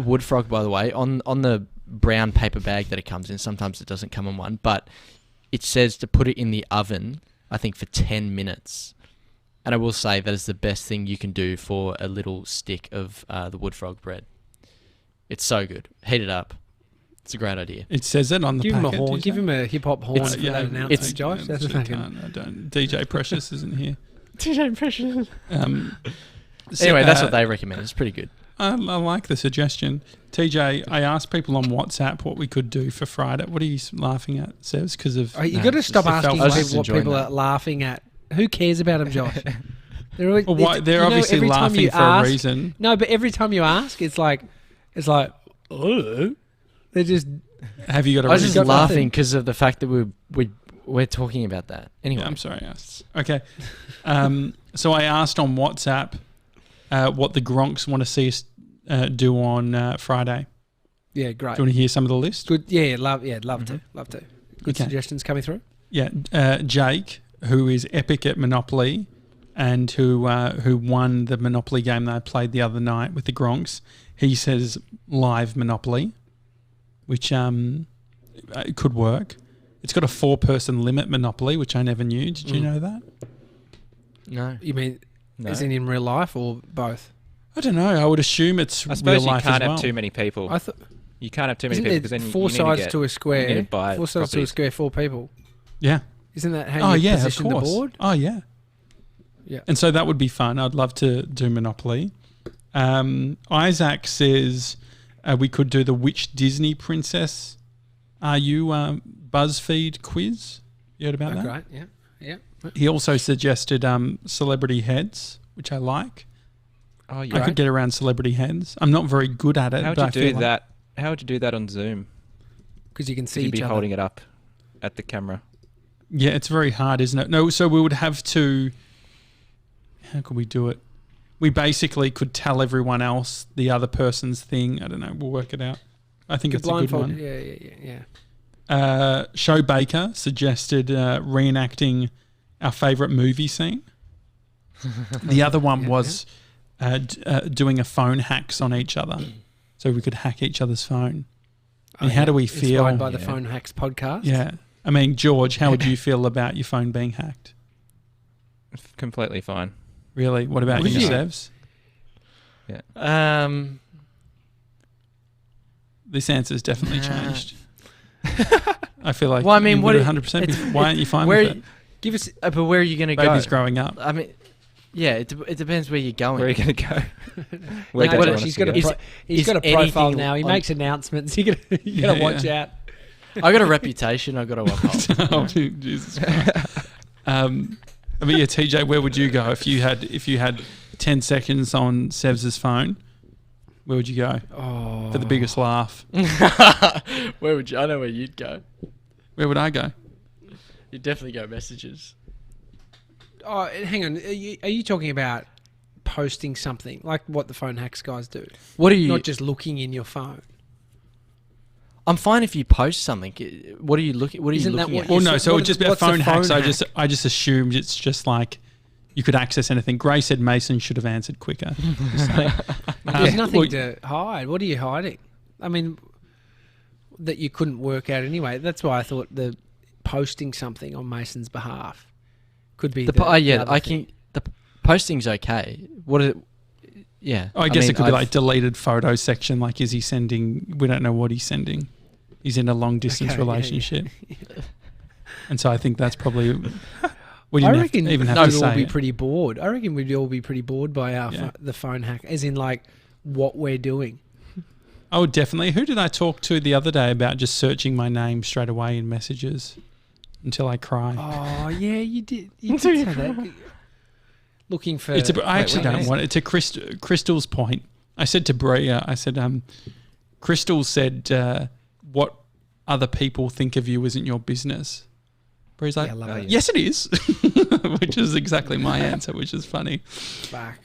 wood frog, by the way, on the brown paper bag that it comes in. Sometimes it doesn't come in one, but it says to put it in the oven. I think for 10 minutes. And I will say that is the best thing you can do for a little stick of the wood frog bread. It's so good. Heat it up. It's a great idea. It says it on the give him a packet. horn. do you Give say? him a hip hop horn It's- for yeah, that it's- announcement, Josh. I That's a can't, fucking. I don't. DJ Precious isn't here. TJ Precious. So, Anyway, that's what they recommend. It's pretty good. I like the suggestion. TJ, I asked people on WhatsApp what we could do for Friday. What are you laughing at, Sevs? Because of Oh, you No, got to it's stop just- asking I was just people what enjoying people that. are laughing at. Who cares about them, Josh? They're always, Well, why, they're obviously every time laughing you for ask, a reason. No, but every time you ask, it's like, oh, they're just. Have you got a I was reason? just got nothing. laughing because of the fact that we're talking about that. Anyway, Yeah, I'm sorry, I asked. Okay. So I asked on WhatsApp what the Gronks want to see us do on Friday. Yeah, great. Do you want to hear some of the list? Good. Yeah, love to. Good Okay. suggestions coming through. Yeah, Jake, who is epic at Monopoly, and who won the Monopoly game that I played the other night with the Gronks. He says live Monopoly, which it could work. It's got a 4-person limit Monopoly, which I never knew. Did you know that? no. You mean, No. as in real life or both? I don't know. I would assume it's I real suppose you life can't as have well. too many people. I thought. You can't have too many Isn't people there because then four you need to sides get, to a square? you need to buy 4 sides to a properties. square, 4 people. Yeah. Isn't that how Oh you yeah, of position the course. board? Oh yeah. Yeah. And so that would be fun. I'd love to do Monopoly. Isaac says we could do the Which Disney Princess Are You BuzzFeed quiz. You heard about that? Great. Yeah. Yeah. He also suggested celebrity heads, which I like. Oh, I yeah. could get around celebrity heads. I'm not very good at it. How would but you I do feel like- that? How would you do that on Zoom? Because you can see You'd each be other. holding it up at the camera. Yeah, it's very hard, isn't it? No, so we would have to. How could we do it? We basically could tell everyone else the other person's thing. I don't know. We'll work it out. I think Could it's a good blindfold. one. Yeah. Show Baker suggested reenacting our favourite movie scene. The other one was doing a phone hacks on each other, so we could hack each other's phone. And how do we feel? Inspired by the Phone Hacks podcast. Yeah, I mean, George, how would you feel about your phone being hacked? Completely fine. Really? What about Would you, you? Sevs? This answer's definitely changed. I feel like Well, I mean, you what would it- 100% be, it's- why aren't you fine where with it? give us, but where are you going to go? Baby's growing up. I mean, yeah, it depends where you're going. Where are you going to go? Where No, do you but want he's us got to a go? he's is got a profile anything now. He on- makes announcements. You got to watch out. I got a reputation. I got to uphold. Oh, Jesus Christ. I mean, yeah, TJ, where would you go if you had 10 seconds on Sevs' phone? Where would you go Oh, for the biggest laugh? Where would you? I know where you'd go. Where would I go? You'd definitely go messages. oh, hang on. Are you talking about posting something like what the Phone Hacks guys do? What are you? Not just looking in your phone. I'm fine if you post something. What are you looking? What are Isn't you that looking what at? you Well, no, said- so it what would is- just be a what's a phone hack. phone So hack? I just assumed it's just like you could access anything. Gray said Mason should have answered quicker. Just saying. There's nothing well, to hide. What are you hiding? I mean, that you couldn't work out anyway. That's why I thought the posting something on Mason's behalf could be the other I thing. can. The posting's okay. What is it? Yeah. I guess mean, it could be I've- like deleted photo section. Like, is he sending? We don't know what he's sending. He's in a long distance Okay, yeah, yeah. relationship, and so I think that's probably. We I didn't reckon even have we'd to all say be it. pretty bored. I reckon we'd all be pretty bored by our Yeah. the phone hack, as in like what we're doing. Oh, definitely. Who did I talk to the other day about just searching my name straight away in messages until I cry? Oh yeah, you did. You did say that. Looking for. I actually wait, don't want it. To Crystal's point, I said to Bria, I said, Crystal said, what other people think of you isn't your business. Bria's like, Yeah, I love that. yes, it is, which is exactly my answer, which is funny. Fuck.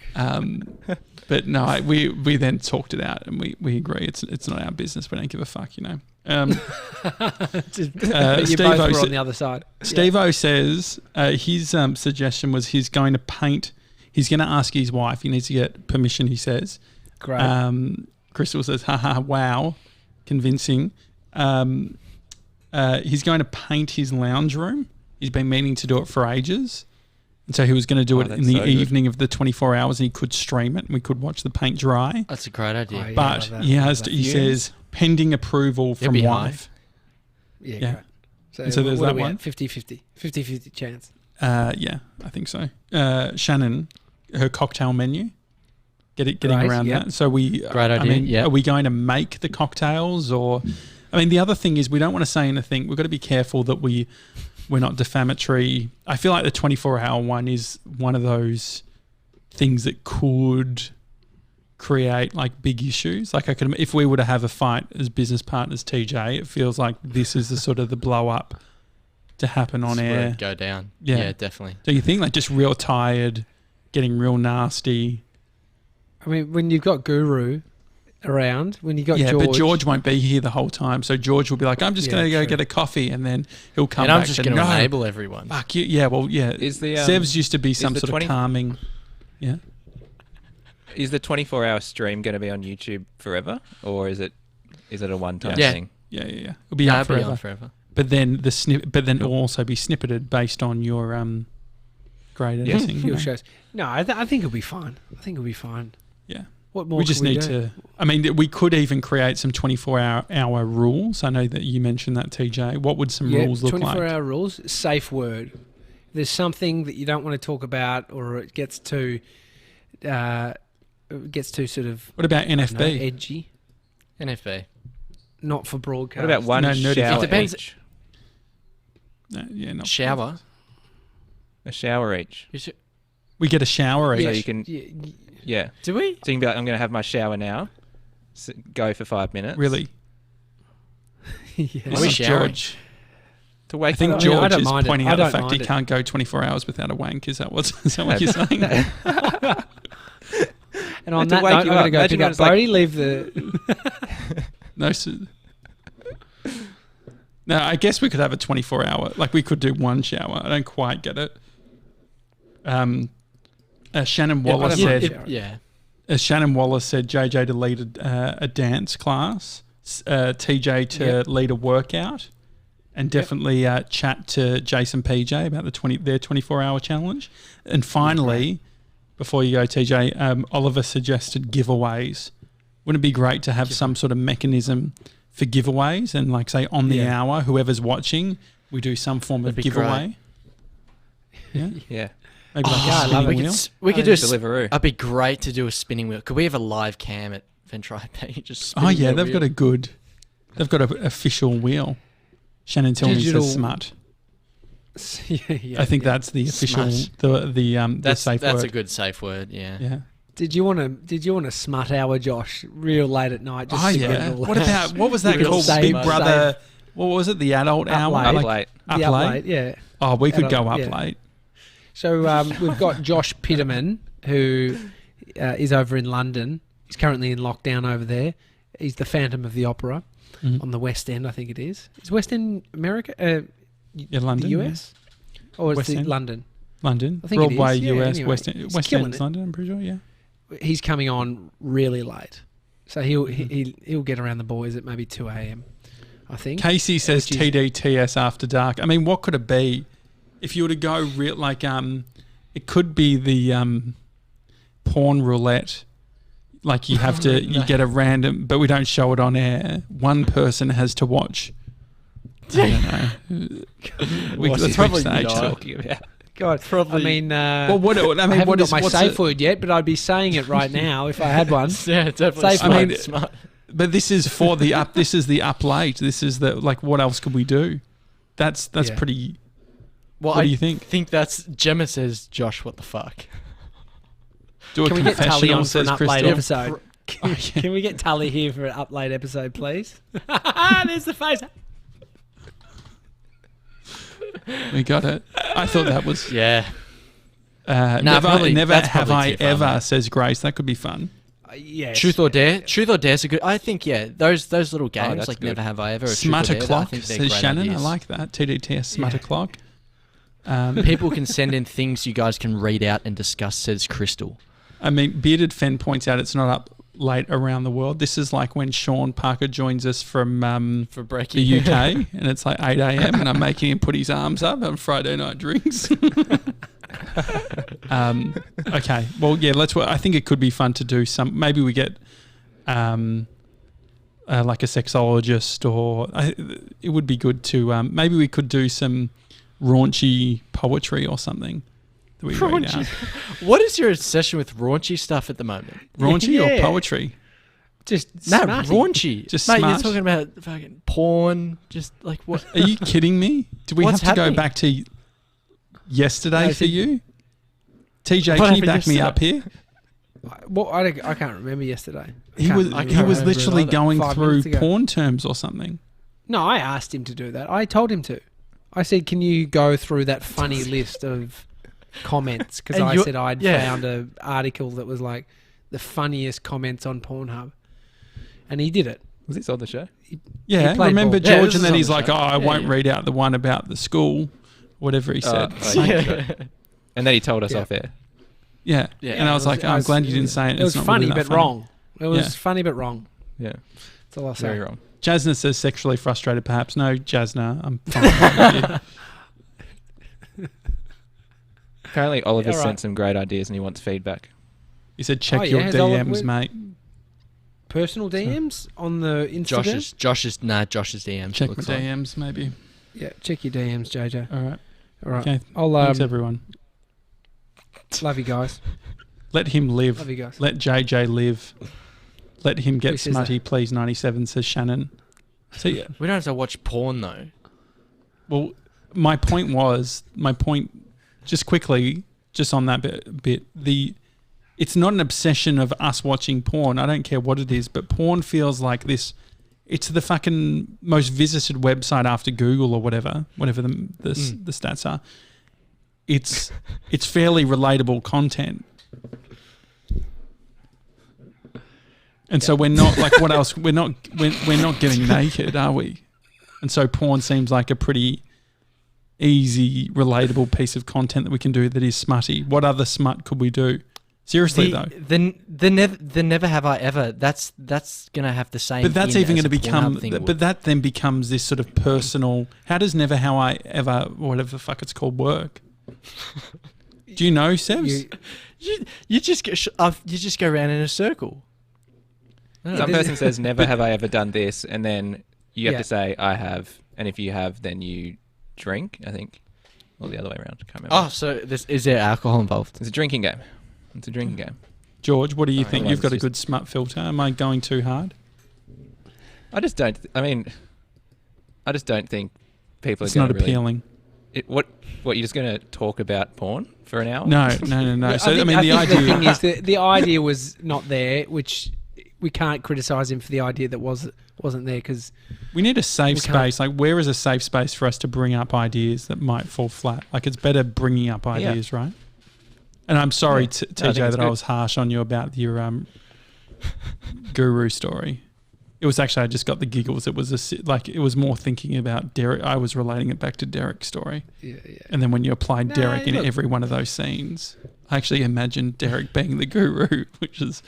But no, we then talked it out and we agree it's not our business. We don't give a fuck, you know. You Steve-O both were said- on the other side. Steve-O says his suggestion was he's going to paint. He's going to ask his wife. He needs to get permission, he says. Great. Crystal says, haha, wow, convincing. He's going to paint his lounge room. He's been meaning to do it for ages. And so he was going to do it that's in the so good. evening of the 24 hours and he could stream it and we could watch the paint dry. That's a great idea. Oh, yeah. But love that, he love has that. to, he says, pending approval from be high. wife. Yeah. yeah. Great. So, And so there's what that are we one. at? 50-50. 50-50 chance. Yeah, I think so. Shannon, her cocktail menu, getting Great, around yep. that. So Great I idea, mean, yep. are we going to make the cocktails or? I mean, the other thing is we don't want to say anything. We've got to be careful that we're not defamatory. I feel like the 24-hour one is one of those things that could create like big issues. Like I could, if we were to have a fight as business partners, TJ, it feels like this is the sort of the blow up to happen on air. Go down. Yeah. Yeah, definitely. Do you think like just real tired, getting real nasty? I mean, when you've got Guru around, when you got Yeah, George, but George won't be here the whole time. So George will be like, I'm just going to go true. get a coffee, and then he'll come And back. I'm just and going to no, enable everyone. fuck you. Yeah, well, yeah. Is the Sevs used to be some the sort 20 of calming. Yeah. Is the 24-hour stream going to be on YouTube forever, or is it a one-time Yeah. thing? Yeah. It'll be Nah, up it'll be forever. on forever. But then it'll also be snippeted based on your grade Yes. editing. your shows. No, I think it'll be fine. I think it'll be fine. Yeah. What more? We just can need do? to. I mean, we could even create some 24-hour rules. I know that you mentioned that, TJ. What would some rules look like? 24-hour rules. Safe word. There's something that you don't want to talk about, or it gets too sort of What about I don't know, NFB? edgy. NFB. Not for broadcast. What about one No, nudity. shower It depends- each? No, yeah, not Shower. A shower each. You should, We get a shower each. So you can, Yeah, yeah. do we? So you can be like, I'm going to have my shower now. Go for 5 minutes. Really? yeah. This we is showering? George. To wake I think up. I mean, I George don't is mind it. pointing I out the don't fact he mind it. can't go 24 hours without a wank. Is that what you're saying? And on To that wake note, I'm you going up. to go Imagine pick up it's like- Brody. Leave the. No. No, I guess we could have a 24-hour. Like we could do one shower. I don't quite get it. Shannon Wallace whatever. said. Yeah. Shannon Wallace said JJ to lead a dance class, TJ to lead a workout, and definitely chat to Jason PJ about their 24-hour challenge. And finally, before you go, TJ, Oliver suggested giveaways. Wouldn't it be great to have some sort of mechanism for giveaways and like say on the hour, whoever's watching, we do some form of That'd be giveaway. Yeah, Yeah. maybe like I a love spinning it. wheel. We could do Deliveroo. It'd be great to do a spinning wheel. Could we have a live cam at Ventripe? Just Oh yeah, spinning they've got an official wheel. Shannon Tillman Digital- says smut. yeah, I think yeah. that's the official Smut. the safe That's word. a good safe word. Yeah. Yeah. Did you want a smut hour, Josh? Real late at night. Just Oh sitting yeah. in all What that. about what was that Real called? safe, Big safe. Brother. What was it? The adult Up hour. late. Up Like, late. Up the late. up late? Yeah. Oh, we could Adult, go up yeah. late. So we've got Josh Pitterman, who is over in London. He's currently in lockdown over there. He's the Phantom of the Opera on the West End, I think it is. Is West End America? Yeah, London. The US? Or is West it End. London? London. I think it Broadway, is. Yeah, US, anyway. West End. He's West killing End's it. London. I'm pretty sure. Yeah. He's coming on really late. So he'll get around the boys at maybe 2 a.m., I think. Casey says Which is- TDTS after dark. I mean, what could it be? If you were to go real, like, it could be the porn roulette. Like you have to, you get a random, but we don't show it on air. One person has to watch. I don't know. Let's probably backstage not. talk. Talking about. God, Probably- I mean, Well, what? I mean, I haven't what got is my what's safe it- word yet, but I'd be saying it right now if I had one. Yeah, definitely. Safe Smart, I mean, smart. But this is for the up. This is the up late. This is the like. What else could we do? That's Yeah. pretty. Well, What I do you think? think that's Gemma says, Josh, what the fuck? Do a Can we get Tully confessional, on for an says up late Crystal. episode? Oh, yeah. Can we get Tully here for an up late episode, please? There's the face. We got it. I thought that was. Yeah. Never, probably- never that's have probably I too far, ever, mate. says Grace. That could be fun. Yes. Truth or Dare? Truth or Dare's a good... I think, yeah, those little games, that's like good. Never Have I Ever or Truth or Smut Dare, I o'clock, think they're says great Shannon. ideas. I like that. TDTS smut Yeah. o'clock. People can send in things you guys can read out and discuss, says Crystal. I mean, Bearded Fen points out it's not up late around the world. This is like when Sean Parker joins us from For breaking... the UK, and it's like 8 a.m. and I'm making him put his arms up on Friday night drinks. Okay, well, yeah, I think it could be fun to do some. Maybe we get like a sexologist, or it would be good to. Maybe we could do some raunchy poetry or something that we read out. What is your obsession with raunchy stuff at the moment? Raunchy or Yeah. poetry? Just No, smarty. raunchy. Just Mate, smart. you're talking about fucking porn, just like what? Are you kidding me? Do we What's have to happening? go back to yesterday No, for see- you? TJ, What can you happened back me yesterday? up here? Well, I can't remember yesterday. He was remember literally either. going 5 through minutes ago. porn terms or something. No, I asked him to do that. I told him to. I said, "Can you go through that funny list of comments?" Because And I you- said I'd yeah. found an article that was like the funniest comments on Pornhub, and he did it. Was this on the show? Yeah, played remember ball. Yeah, George? this And is then on he's the like, show. "Oh, I Yeah, won't yeah. read out the one about the school, whatever he said." okay. And then he told us Yeah. off air. Yeah. Yeah. And I was like, "I'm glad you didn't say it." It was It's not funny really that but wrong. It was Yeah. funny but wrong. Yeah, That's all I'll say. very wrong. Jasna says sexually frustrated, perhaps. No, Jasna, I'm fine with you. Apparently, Oliver's Yeah, right. sent some great ideas and he wants feedback. He said, "Check Oh, your yeah, has Oliver- DMs, mate. Personal DMs on the Instagram. Josh's DMs. Check my looks like. DMs, maybe." Yeah, check your DMs, JJ. All right. All right. Okay. I'll Thanks, everyone. love you guys. Let him live. Love you guys. Let JJ live. Let him Who get says smutty, please. 97 says Shannon. So yeah. We don't have to watch porn though. Well, my point, just quickly, just on that bit, it's not an obsession of us watching porn. I don't care what it is, but porn feels like this. It's the fucking most visited website after Google or whatever the stats are. It's fairly relatable content. And so we're not like, what else? We're not getting naked, are we? And so porn seems like a pretty easy, relatable piece of content that we can do that is smutty. What other smut could we do? Seriously though. The never have I ever. That's gonna have the same. But that's in even as going to a become. Pornhub thing But would. that then becomes this sort of personal. How does never how I ever, whatever the fuck it's called, work? Do you know, Sebs? You just go around in a circle. Some person says, "Never have I ever done this," and then you have Yeah. to say, "I have," and if you have, then you drink. I think, or the other way around. I can't remember. Oh, so is there alcohol involved? It's a drinking game. It's a drinking game. George, what do you Alright, think? well, You've got a it's good smut filter. Am I going too hard? I just don't. I mean, I just don't think people It's are not going to really. appealing. What? You're just going to talk about porn for an hour? No. So I mean, the the idea. thing is that the idea was not there, which we can't criticize him for the idea that wasn't there because We need a safe We can't- space. Like, where is a safe space for us to bring up ideas that might fall flat? Like, it's better bringing up ideas, right? And I'm sorry, Yeah. TJ, No, I think that it's I good. was harsh on you about your guru story. It was actually, I just got the giggles. It was it was more thinking about Derek. I was relating it back to Derek's story. yeah. And then when you applied No, Derek in look. every one of those scenes, I actually imagined Derek being the guru, which is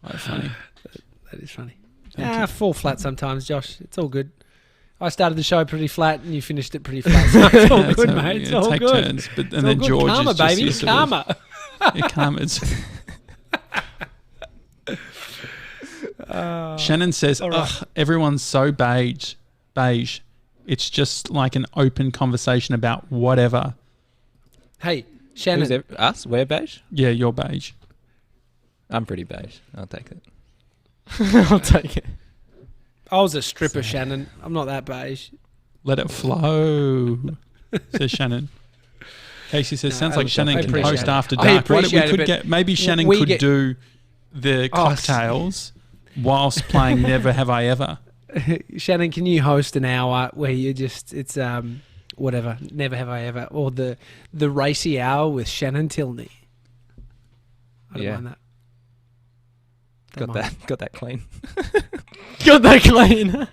quite funny. That is funny. Thank you. Fall flat sometimes, Josh. It's all good. I started the show pretty flat and you finished it pretty flat. So it's all good, So, mate. It's yeah, all take good. turns. But, It's and all then good. George Karma, is just baby. your sort of- Karma. Yeah, karma's. Shannon says, all right. "Ugh, everyone's so beige. It's just like an open conversation about whatever." Hey, Who's Shannon. us? We're beige. Yeah, you're beige. I'm pretty beige. I'll take it. I'll take it. I was a stripper, Shannon. I'm not that beige. Let it flow, says Shannon. Casey says, No, "Sounds I like Shannon can appreciate host it. After I Dark." What we appreciate it, could but get, maybe Shannon we could get- do the Oh, cocktails whilst playing Never Have I Ever. Shannon, can you host an hour where you just it's whatever, never have I ever, or the racy hour with Shannon Tilney? I don't Yeah. mind that. Don't mind. Got that clean. Got that clean.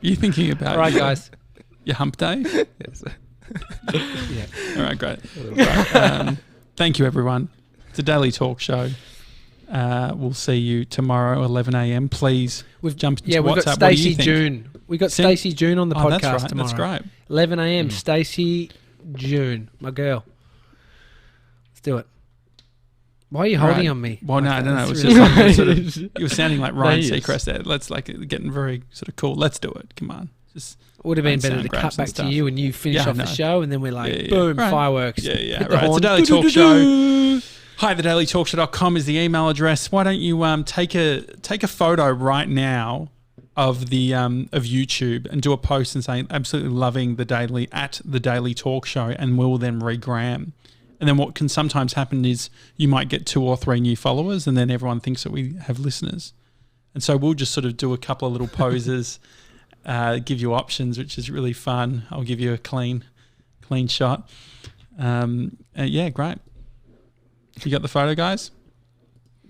You thinking about All right, guys. your hump day? Yes. Yeah. All right, great. Right, thank you, everyone. It's a daily talk show. We'll see you tomorrow, 11 a.m. Please jump into We've WhatsApp. got What do you Stacey think? June. We got Send- Stacey June on the podcast that's right. tomorrow. That's great. 11 a.m. Stacey June, my girl. Let's do it. Why are you holding Right. on me? Well, no, like I that? don't know. It That's was really- just like sort of, you were sounding like Ryan Yes. Seacrest there. Let's getting very sort of cool. Let's do it. Come on. Just Would have been and better sound to grabs cut and back to stuff. you and you finish Yeah, off the no. show, and then we're like, Yeah, yeah. boom, Right. fireworks. Yeah, Hit the right. It's a horn. daily talk show. Hi, thedailytalkshow.com is the email address. Why don't you take a photo right now of the of YouTube and do a post and say absolutely loving the Daily Talk Show, and we'll then regram. And then what can sometimes happen is you might get 2 or 3 new followers, and then everyone thinks that we have listeners. And so we'll just sort of do a couple of little poses, give you options, which is really fun. I'll give you a clean shot. Yeah, great. You got the photo, guys?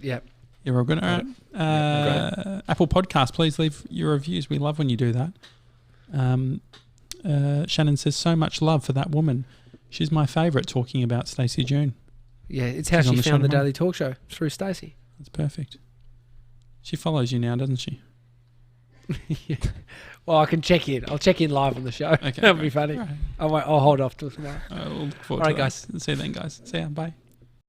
Yep. You're all good? All right. Apple Podcast, please leave your reviews. We love when you do that. Shannon says, so much love for that woman. She's my favourite, talking about Stacey June. Yeah, it's how she found the Daily Talk Show, through Stacey. That's perfect. She follows you now, doesn't she? Yeah. Well, I can check in. I'll check in live on the show. Okay, That'll be funny. Right. I'll hold off till tomorrow. I'll look forward All right, to that. guys. See you then, guys. See ya. Bye.